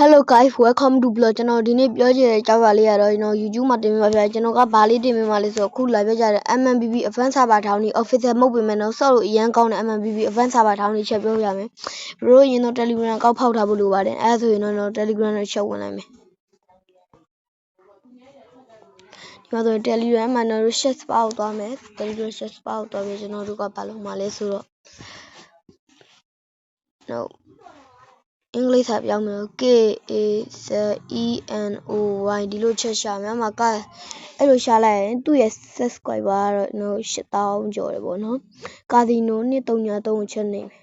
Hello guys, welcome to blog channel. ဒီနေ့ပြောချင်တဲ့ကြောက်ရလေးကတော့ကျွန်တော် YouTube မှာတင်ပြပါဗျာကျွန်တော်ကဘာလေးတင်ပြမှာလဲဆိုတော့ခုလာပြကြတဲ့ MMBB Advanced Server ထောင်းနေ official မဟုတ်ပေမဲ့တော့ဆော့လို့အရန်ကောင်းတဲ့ MMBB Advanced Server ထောင်းနေချက်ပြောပြမယ်ဘရိုရင်တော့ Telegram ကောက်ဖောက်ထားဖို့လိုပါတယ်အဲဒါဆိုရင်တော့ Telegram နဲ့ရှောက်ဝင်လိုက်မယ်ဒီမှာဆို Telegram မှာတော့ share spot သွားမယ် Telegram share spot သွားပြီးကျွန်တော်တို့ကဘာလုပ်မှာလဲဆိုတော့ noအင်္ဂလိပ်စာပြောင်းမယ် KAZENOY ဒီလိုချက်ရှာမယ်မှာကအဲ့လိုရှာလိုက်ရင်သူ့ရဲ့ subscriber ကတော့8000ကျော်တယ်ပေါ့နော်ကာဒီနို233ချက်နေမယ်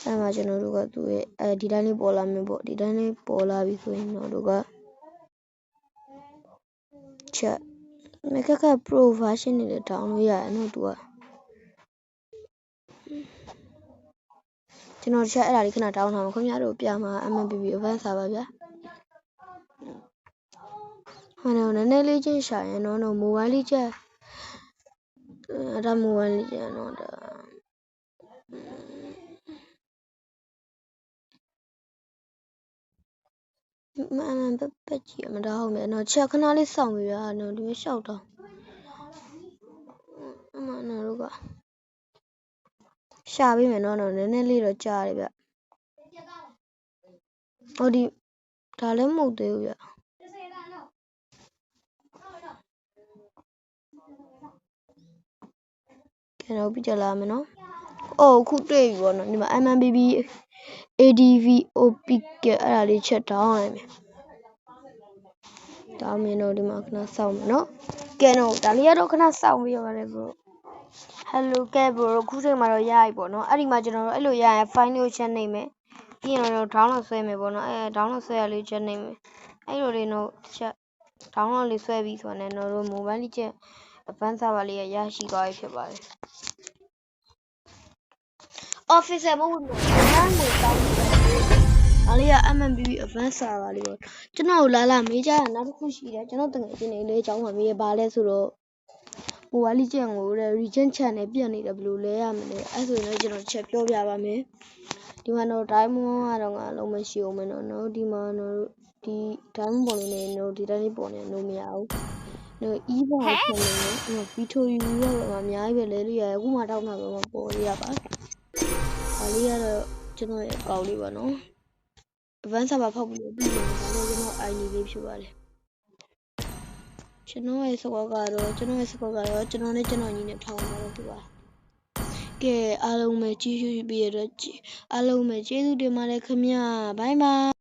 အဲ့မှာကျွန်တော်တို့ကသူ့ရဲ့ဒီတိုင်းလေးပေါ်လာမယ်ပေါ့ဒီတိုင်းလေးပေါ်လာပြီဆိုရင်တော့တို့ကချက်မကက pro version နဲ့တောင်းလို့ရတယ်နော်သူကကျွန်တော်ချက်အဲ့ဒါလေးခဏတောင်းထားမှာခင်ဗျားတို့ပြမှာ MMBB Advanced Server ဗျာဟိုတော့နည်းနည်းလေးချင်းရှာရင်တော့ mobile လေးချက်ဒါ mobile လေးချက်တော့ဒါမန်ပတ်ကြည့်မတော့ဟုတ်မယ်နော်ချက်ခဏလေးစောင့်ပြီဗျာနော်ဒီရှောက်တော့အမနော်တို့ကရှာပေးမယ်နော်နည်းနည်းလေးတော့ကြားတယ်ဗျဟောဒီဒါလည်းမဟုတ်သေးဘူးဗျကျွန်တော်ပြကြလာမယ်နော်အော်ခုတွေ့ပြီပေါ့နော်ဒီမှာ MMBB ADVOP ကအဲ့ဒါလေးချက်တောင်းလိုက်မယ်တောင်းမြင်တော့ဒီမှာခဏစောင့်မယ်နော်ကဲတော့ဒါလေးကတော့ခဏစောင့်ပြီးရပါတယ် bro hello ကဲ bro ခုချိန်မှာတော့ရပြီပေါ့နော်အဲ့ဒီမှာကျွန်တော်တို့အဲ့လိုရရင် file လေးကိုချက်နေမယ်ပြီးရင်တော့ download ဆွဲမယ်ပေါ့နော်download ဆွဲရလေးချက်နေမယ်အဲ့လိုလေးတော့ချက် download လေးဆွဲပြီးဆိုတော့တော့ mobile လေးချက် Advanced Server လေးရရှိသွားပြီဖြစ်ပါတယ် official မဟုတ်ဘူးအမှန်ကိုတောင်းတယ်အားလေးက MMBB Advanced Server လေးပေါ့ကျွန်တော်လာမေးကြရနောက်တစ်ခုရှိတယ်ကျွန်တော်တကယ်ချင်းနေလေးအကြောင်းမှမေးရပါလဲဆိုတော့ mobile လေးချက်ကို region channel ပြတ်နေတယ်ဘယ်လိုလဲရမလဲအဲ့ဆိုရင်ကျွန်တော်ချက်ပြောပြပါမယ်ဒီမှာတော့ diamond ကတော့ငါလုံးမရှိအောင်မယ်နော်ဒီမှာတော့ဒီ diamond ပေါ်နေနေဒီတိုင်းလေးပေါ်နေလို့မရဘူးနော် e ပေါ်ကိုချက်နေနော် video view ကတော့အများကြီးပဲလဲလို့ရအခုမှတောင်းတာပဲပေါ်ရပါဒါလေးကတော့ကျွန်တော်ရဲ့အကောင့်လေးပါနော် Advanced Server ဖောက်ပြီးတော့ပြီးရင်ဒါလည်းကျွန်တော် ID လေးဖြစ်ပါတယ်ကျွန်တော်ရဲ့စကောကတော့ကျွန်တော်နဲ့ကျွန်တော်ညီနဲ့ထောင်းမှာဖြစ်ပါကဲအားလုံးပဲကြည့်ရှုပြီးရတော့အားလုံးပဲကျေးဇူးတင်ပါတယ်ခင်ဗျာဘိုင်ဘိုင်